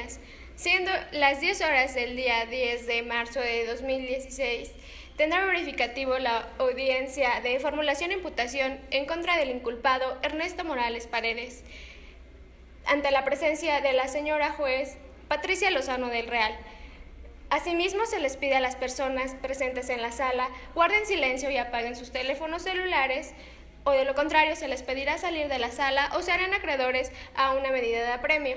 Casillas. Siendo las 10 horas del día 10 de marzo de 2016, tendrá verificativo la audiencia de formulación e imputación en contra del inculpado Ernesto Morales Paredes, ante la presencia de la señora juez Patricia Lozano del Real. Asimismo, se les pide a las personas presentes en la sala guarden silencio y apaguen sus teléfonos celulares, o de lo contrario se les pedirá salir de la sala o se harán acreedores a una medida de apremio.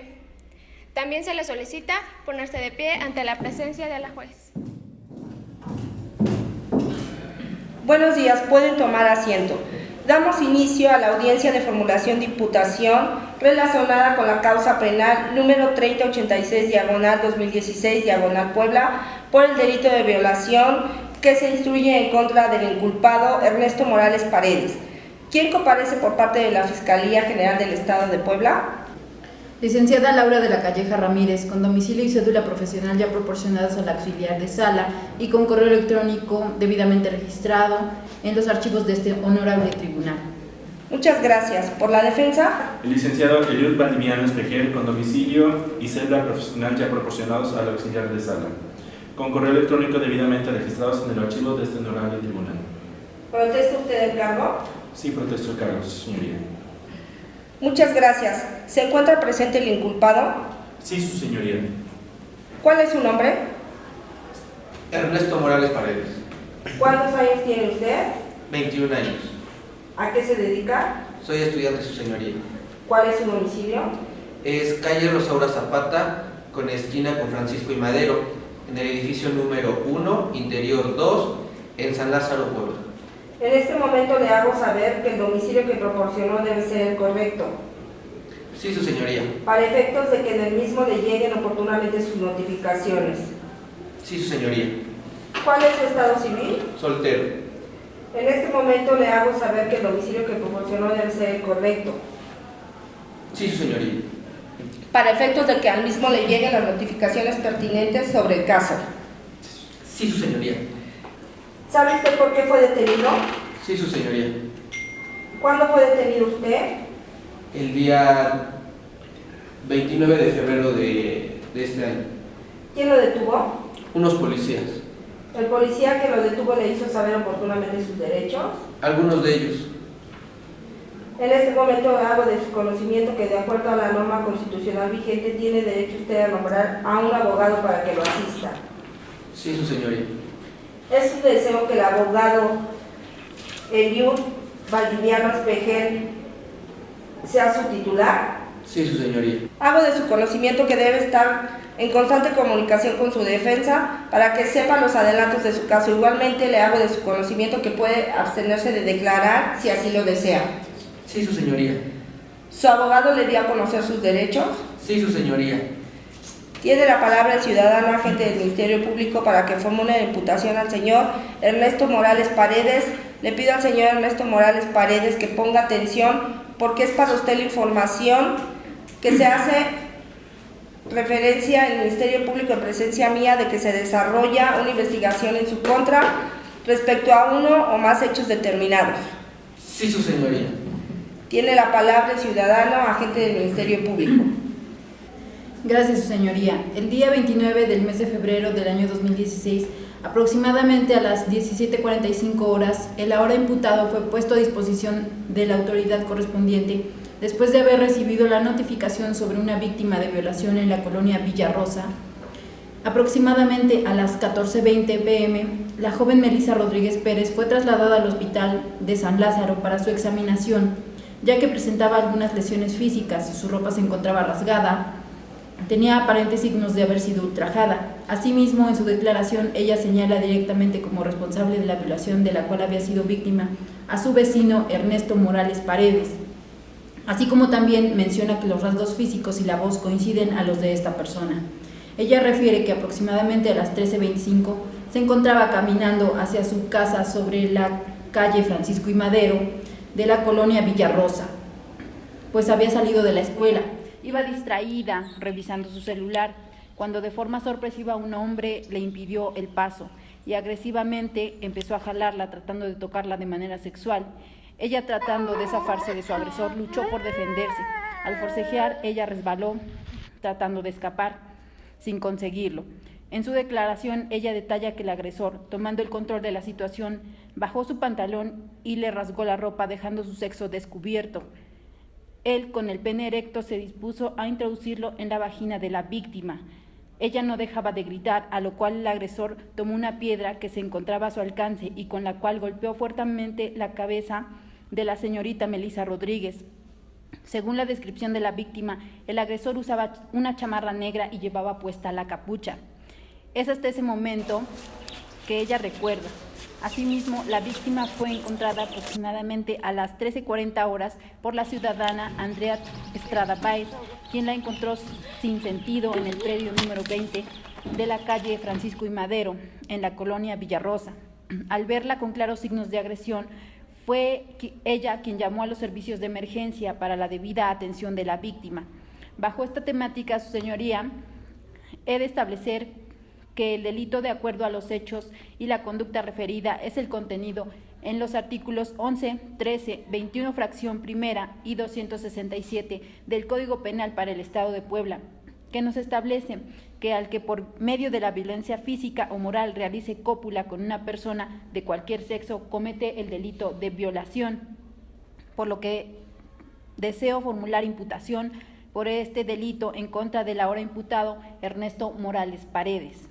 También se les solicita ponerse de pie ante la presencia de la juez. Buenos días, pueden tomar asiento. Damos inicio a la audiencia de formulación de imputación relacionada con la causa penal número 3086/2016/Puebla por el delito de violación que se instruye en contra del inculpado Ernesto Morales Paredes. ¿Quién comparece por parte de la Fiscalía General del Estado de Puebla? Licenciada Laura de la Calleja Ramírez, con domicilio y cédula profesional ya proporcionados al auxiliar de sala y con correo electrónico debidamente registrado en los archivos de este honorable tribunal. Muchas gracias. ¿Por la defensa? El licenciado Eliud Valdimiano Espejel, con domicilio y cédula profesional ya proporcionados al auxiliar de sala, con correo electrónico debidamente registrados en el archivo de este honorable tribunal. ¿Protesta usted el cargo? Sí, protesto el cargo, señoría. Muchas gracias. ¿Se encuentra presente el inculpado? Sí, su señoría. ¿Cuál es su nombre? Ernesto Morales Paredes. ¿Cuántos años tiene usted? 21 años. ¿A qué se dedica? Soy estudiante, su señoría. ¿Cuál es su domicilio? Es calle Rosaura Zapata, con esquina con Francisco y Madero, en el edificio número 1, interior 2, en San Lázaro, Puebla. En este momento le hago saber que el domicilio que proporcionó debe ser el correcto, Sí, su señoría. para efectos de que en el mismo le lleguen oportunamente sus notificaciones. Sí, su señoría. ¿Cuál es su estado civil? Soltero. En este momento le hago saber que el domicilio que proporcionó debe ser el correcto, Sí, su señoría. para efectos de que al mismo le lleguen las notificaciones pertinentes sobre el caso. Sí, su señoría. ¿Sabe usted por qué fue detenido? Sí, su señoría. ¿Cuándo fue detenido usted? El día 29 de febrero de este año. ¿Quién lo detuvo? Unos policías. ¿El policía que lo detuvo le hizo saber oportunamente sus derechos? Algunos de ellos. En este momento hago de su conocimiento que, de acuerdo a la norma constitucional vigente, tiene derecho usted a nombrar a un abogado para que lo asista. Sí, su señoría. Es su deseo que el abogado Eliud Valdimiano Espejel sea su titular. Sí, su señoría. Hago de su conocimiento que debe estar en constante comunicación con su defensa para que sepa los adelantos de su caso. Igualmente le hago de su conocimiento que puede abstenerse de declarar si así lo desea. Sí, su señoría. ¿Su abogado le dio a conocer sus derechos? Sí, su señoría. Tiene la palabra el ciudadano agente del Ministerio Público para que formule la imputación al señor Ernesto Morales Paredes. Le pido al señor Ernesto Morales Paredes que ponga atención porque es para usted la información que se hace referencia al Ministerio Público en presencia mía de que se desarrolla una investigación en su contra respecto a uno o más hechos determinados. Sí, su señoría. Tiene la palabra el ciudadano agente del Ministerio Público. Gracias, su señoría. El día 29 del mes de febrero del año 2016, aproximadamente a las 17:45 horas, el ahora imputado fue puesto a disposición de la autoridad correspondiente después de haber recibido la notificación sobre una víctima de violación en la colonia Villarrosa. Aproximadamente a las 14:20 p.m., la joven Melissa Rodríguez Pérez fue trasladada al hospital de San Lázaro para su examinación, ya que presentaba algunas lesiones físicas, su ropa se encontraba rasgada, tenía aparentes signos de haber sido ultrajada. Asimismo, en su declaración, ella señala directamente como responsable de la violación de la cual había sido víctima a su vecino Ernesto Morales Paredes, así como también menciona que los rasgos físicos y la voz coinciden a los de esta persona. Ella refiere que aproximadamente a las 13:25 se encontraba caminando hacia su casa sobre la calle Francisco y Madero de la colonia Villarrosa, pues había salido de la escuela. Iba distraída, revisando su celular, cuando de forma sorpresiva un hombre le impidió el paso y agresivamente empezó a jalarla, tratando de tocarla de manera sexual. Ella, tratando de zafarse de su agresor, luchó por defenderse. Al forcejear, ella resbaló, tratando de escapar. sin conseguirlo. En su declaración, ella detalla que el agresor, tomando el control de la situación, bajó su pantalón y le rasgó la ropa, dejando su sexo descubierto. Él, con el pene erecto, se dispuso a introducirlo en la vagina de la víctima. Ella no dejaba de gritar, a lo cual el agresor tomó una piedra que se encontraba a su alcance y con la cual golpeó fuertemente la cabeza de la señorita Melissa Rodríguez. Según la descripción de la víctima, el agresor usaba una chamarra negra y llevaba puesta la capucha. Es hasta ese momento que ella recuerda. Asimismo, la víctima fue encontrada aproximadamente a las 13:40 horas por la ciudadana Andrea Estrada Báez, quien la encontró sin sentido en el predio número 20 de la calle Francisco y Madero, en la colonia Villarrosa. Al verla con claros signos de agresión, fue ella quien llamó a los servicios de emergencia para la debida atención de la víctima. Bajo esta temática, su señoría, he de establecer que el delito, de acuerdo a los hechos y la conducta referida, es el contenido en los artículos 11, 13, 21 fracción primera y 267 del Código Penal para el Estado de Puebla, que nos establece que al que por medio de la violencia física o moral realice cópula con una persona de cualquier sexo comete el delito de violación, por lo que deseo formular imputación por este delito en contra del ahora imputado Ernesto Morales Paredes.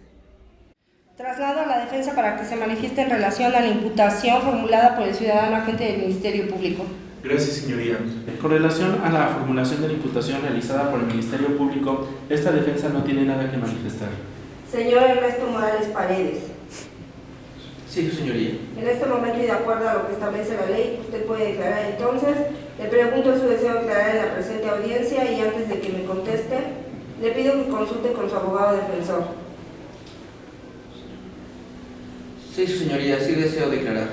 Traslado a la defensa para que se manifieste en relación a la imputación formulada por el ciudadano agente del Ministerio Público. Gracias, señoría. Con relación a la formulación de la imputación realizada por el Ministerio Público, esta defensa no tiene nada que manifestar. Señor Ernesto Morales Paredes. Sí, su señoría. En este momento y de acuerdo a lo que establece la ley, usted puede declarar entonces. Le pregunto su deseo de declarar en la presente audiencia y antes de que me conteste, le pido que consulte con su abogado defensor. Sí, su señoría, sí deseo declarar.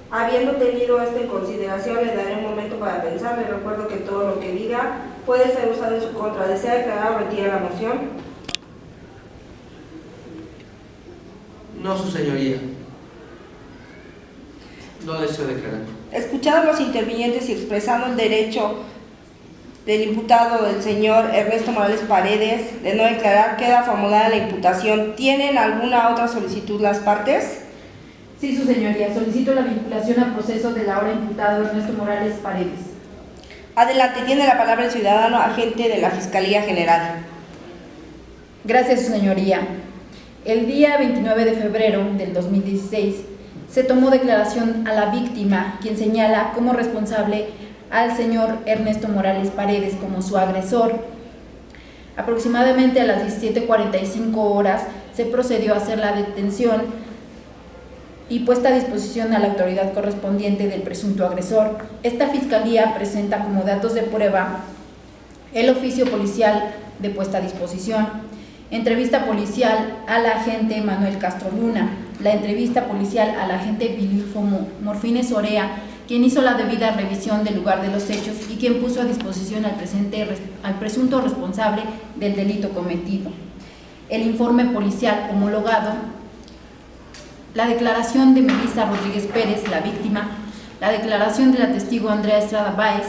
Habiendo tenido esto en consideración, le daré un momento para pensar. Le recuerdo que todo lo que diga puede ser usado en su contra. ¿Desea declarar o retira la moción? No, su señoría. No deseo declarar. Escuchados los intervinientes y expresando el derecho del imputado, el señor Ernesto Morales Paredes, de no declarar, queda formulada la imputación. ¿Tienen alguna otra solicitud las partes? Sí, su señoría. Solicito la vinculación al proceso del ahora imputado Ernesto Morales Paredes. Adelante, tiene la palabra el ciudadano agente de la Fiscalía General. Gracias, su señoría. El día 29 de febrero del 2016 se tomó declaración a la víctima, quien señala como responsable al señor Ernesto Morales Paredes como su agresor. Aproximadamente a las 17:45 horas se procedió a hacer la detención y puesta a disposición a la autoridad correspondiente del presunto agresor. Esta fiscalía presenta como datos de prueba el oficio policial de puesta a disposición, entrevista policial al agente Manuel Castro Luna, la entrevista policial al agente Vilulfo Morfines Orea, quien hizo la debida revisión del lugar de los hechos y quien puso a disposición al presunto responsable del delito cometido. El informe policial homologado, la declaración de Melissa Rodríguez Pérez, la víctima, la declaración de la testigo Andrea Estrada Báez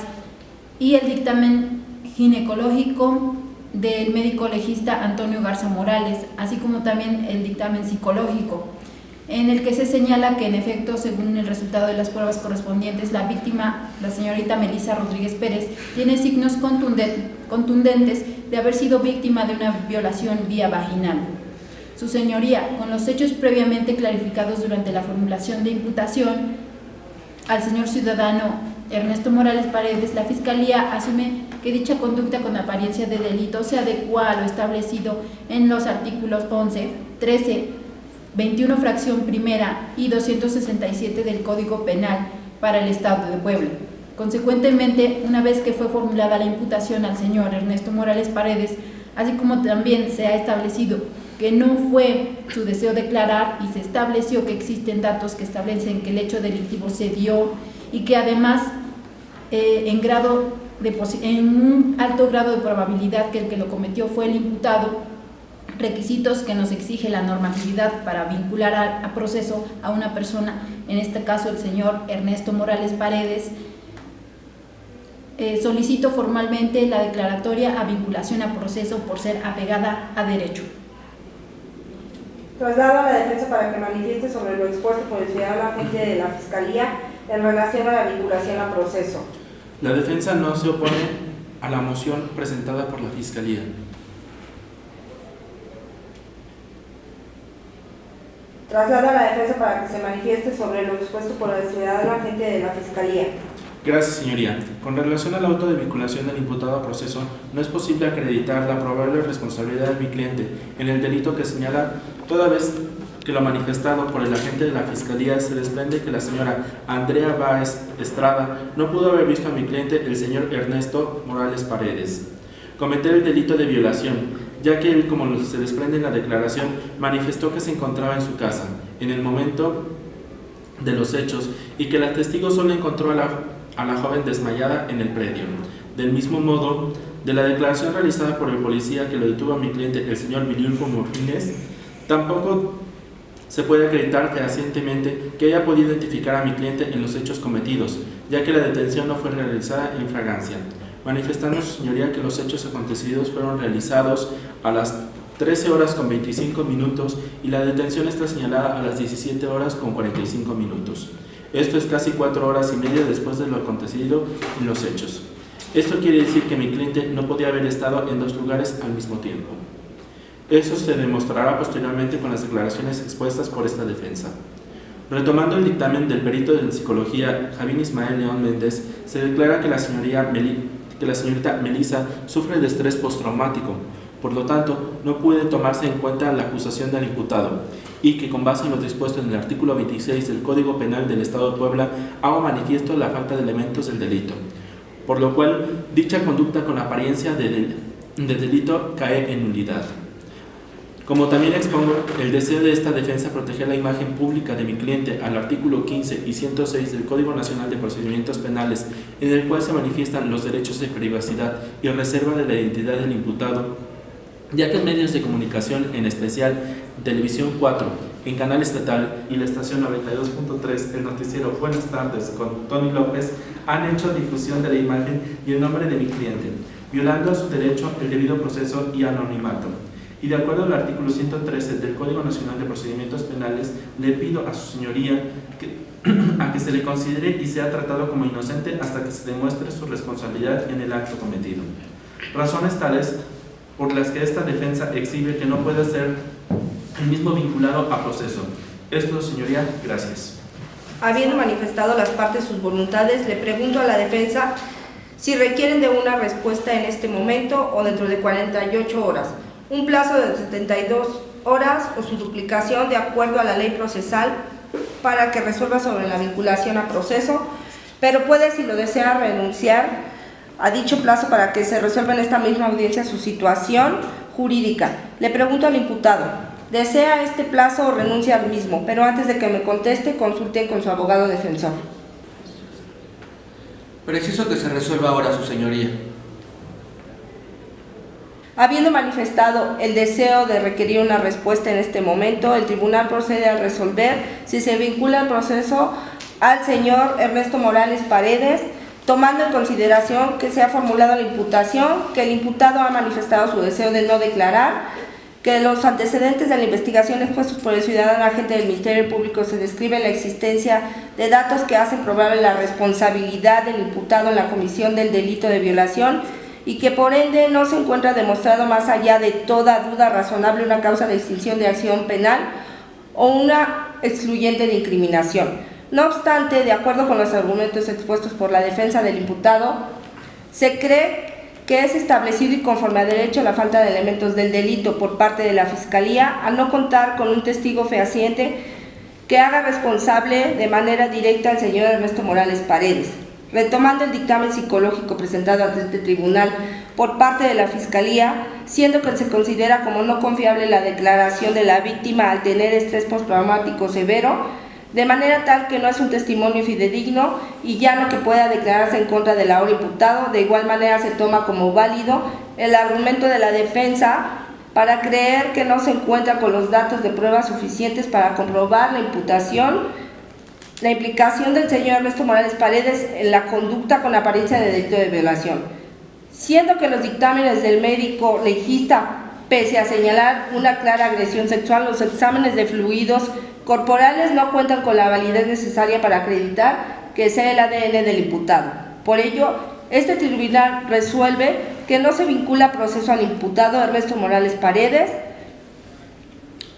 y el dictamen ginecológico del médico legista Antonio Garza Morales, así como también el dictamen psicológico, en el que se señala que en efecto, según el resultado de las pruebas correspondientes, la víctima, la señorita Melissa Rodríguez Pérez, tiene signos contundentes de haber sido víctima de una violación vía vaginal. Su señoría, con los hechos previamente clarificados durante la formulación de imputación al señor ciudadano Ernesto Morales Paredes, la Fiscalía asume que dicha conducta con apariencia de delito se adecua a lo establecido en los artículos 11, 13, 21 fracción primera y 267 del Código Penal para el Estado de Puebla. Consecuentemente, una vez que fue formulada la imputación al señor Ernesto Morales Paredes, así como también se ha establecido que no fue su deseo declarar y se estableció que existen datos que establecen que el hecho delictivo se dio y que además en un alto grado de probabilidad que el que lo cometió fue el imputado, requisitos que nos exige la normatividad para vincular a proceso a una persona, en este caso el señor Ernesto Morales Paredes, solicito formalmente la declaratoria a vinculación a proceso por ser apegada a derecho. Traslado a la defensa para que manifieste sobre lo expuesto por el ciudadano agente de la Fiscalía en relación a la vinculación a proceso. La defensa no se opone a la moción presentada por la Fiscalía. Traslado a la defensa para que se manifieste sobre lo expuesto por el ciudadano agente de la Fiscalía. Gracias, señoría. Con relación al auto de vinculación del imputado a proceso, no es posible acreditar la probable responsabilidad de mi cliente en el delito que señala, toda vez que lo manifestado por el agente de la Fiscalía se desprende que la señora Andrea Báez Estrada no pudo haber visto a mi cliente, el señor Ernesto Morales Paredes, cometer el delito de violación, ya que él, como se desprende en la declaración, manifestó que se encontraba en su casa en el momento de los hechos y que la testigo solo encontró a la joven desmayada en el predio. Del mismo modo, de la declaración realizada por el policía que lo detuvo a mi cliente, el señor Vilulfo Morfines, tampoco se puede acreditar fehacientemente que haya podido identificar a mi cliente en los hechos cometidos, ya que la detención no fue realizada en fragancia, manifestando su señoría que los hechos acontecidos fueron realizados a las 13 horas con 25 minutos y la detención está señalada a las 17 horas con 45 minutos. Esto es casi 4 horas y media después de lo acontecido en los hechos. Esto quiere decir que mi cliente no podía haber estado en 2 lugares al mismo tiempo. Eso se demostrará posteriormente con las declaraciones expuestas por esta defensa. Retomando el dictamen del perito de psicología Javín Ismael León Méndez, se declara que la señorita Melissa sufre de estrés postraumático, por lo tanto, no puede tomarse en cuenta la acusación del imputado y que con base en lo dispuesto en el artículo 26 del Código Penal del Estado de Puebla hago manifiesto la falta de elementos del delito, por lo cual dicha conducta con apariencia de delito cae en nulidad. Como también expongo el deseo de esta defensa proteger la imagen pública de mi cliente al artículo 15 y 106 del Código Nacional de Procedimientos Penales, en el cual se manifiestan los derechos de privacidad y reserva de la identidad del imputado, ya que en medios de comunicación, en especial Televisión 4, en Canal Estatal y la estación 92.3, el noticiero Buenas Tardes con Tony López, han hecho difusión de la imagen y el nombre de mi cliente, violando a su derecho el debido proceso y anonimato. Y de acuerdo al artículo 113 del Código Nacional de Procedimientos Penales, le pido a su señoría que se le considere y sea tratado como inocente hasta que se demuestre su responsabilidad en el acto cometido. Razones tales por las que esta defensa exhibe que no puede ser el mismo vinculado a proceso. Esto, señoría, gracias. Habiendo manifestado las partes sus voluntades, le pregunto a la defensa si requieren de una respuesta en este momento o dentro de 48 horas, un plazo de 72 horas o su duplicación de acuerdo a la ley procesal para que resuelva sobre la vinculación a proceso, pero puede, si lo desea, renunciar a dicho plazo para que se resuelva en esta misma audiencia su situación jurídica. Le pregunto al imputado, ¿desea este plazo o renuncia al mismo? Pero antes de que me conteste, consulten con su abogado defensor. Preciso que se resuelva ahora, su señoría. Habiendo manifestado el deseo de requerir una respuesta en este momento, el tribunal procede a resolver si se vincula el proceso al señor Ernesto Morales Paredes, tomando en consideración que se ha formulado la imputación, que el imputado ha manifestado su deseo de no declarar, que los antecedentes de la investigación expuestos por el ciudadano agente del Ministerio Público se describe la existencia de datos que hacen probable la responsabilidad del imputado en la comisión del delito de violación y que por ende no se encuentra demostrado más allá de toda duda razonable una causa de extinción de acción penal o una excluyente de incriminación. No obstante, de acuerdo con los argumentos expuestos por la defensa del imputado, se cree que es establecido y conforme a derecho la falta de elementos del delito por parte de la Fiscalía al no contar con un testigo fehaciente que haga responsable de manera directa al señor Ernesto Morales Paredes. Retomando el dictamen psicológico presentado ante este tribunal por parte de la Fiscalía, siendo que se considera como no confiable la declaración de la víctima al tener estrés postraumático severo, de manera tal que no es un testimonio fidedigno y ya no que pueda declararse en contra del ahora imputado, de igual manera se toma como válido el argumento de la defensa para creer que no se encuentra con los datos de prueba suficientes para comprobar la imputación la implicación del señor Ernesto Morales Paredes en la conducta con apariencia de delito de violación, siendo que los dictámenes del médico legista, pese a señalar una clara agresión sexual, los exámenes de fluidos corporales no cuentan con la validez necesaria para acreditar que sea el ADN del imputado. Por ello, este tribunal resuelve que no se vincula proceso al imputado Ernesto Morales Paredes,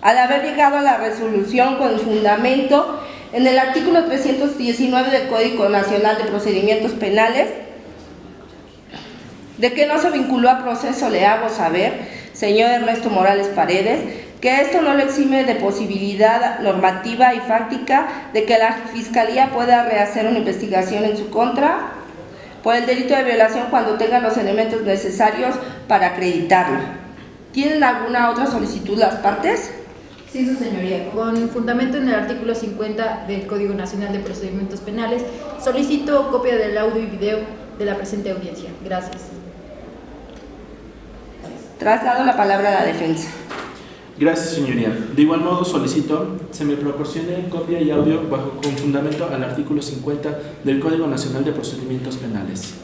al haber llegado a la resolución con fundamento en el artículo 319 del Código Nacional de Procedimientos Penales, de que no se vinculó a proceso. Le hago saber, señor Ernesto Morales Paredes, que esto no le exime de posibilidad normativa y fáctica de que la Fiscalía pueda rehacer una investigación en su contra por el delito de violación cuando tenga los elementos necesarios para acreditarlo. ¿Tienen alguna otra solicitud las partes? Sí, su señoría. Con fundamento en el artículo 50 del Código Nacional de Procedimientos Penales, solicito copia del audio y video de la presente audiencia. Gracias. Traslado la palabra a la defensa. Gracias, señoría. De igual modo, solicito se me proporcione copia y audio con fundamento al artículo 50 del Código Nacional de Procedimientos Penales.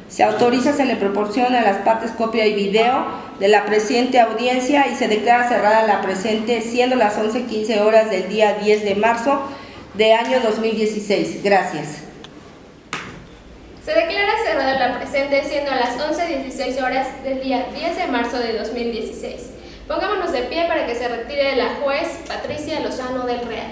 Se autoriza, se le proporciona a las partes copia y video de la presente audiencia y se declara cerrada la presente, siendo las 11:15 horas del día 10 de marzo de año 2016. Gracias. Se declara cerrada la presente, siendo a las 11:16 horas del día 10 de marzo de 2016. Pongámonos de pie para que se retire la juez Patricia Lozano del Real.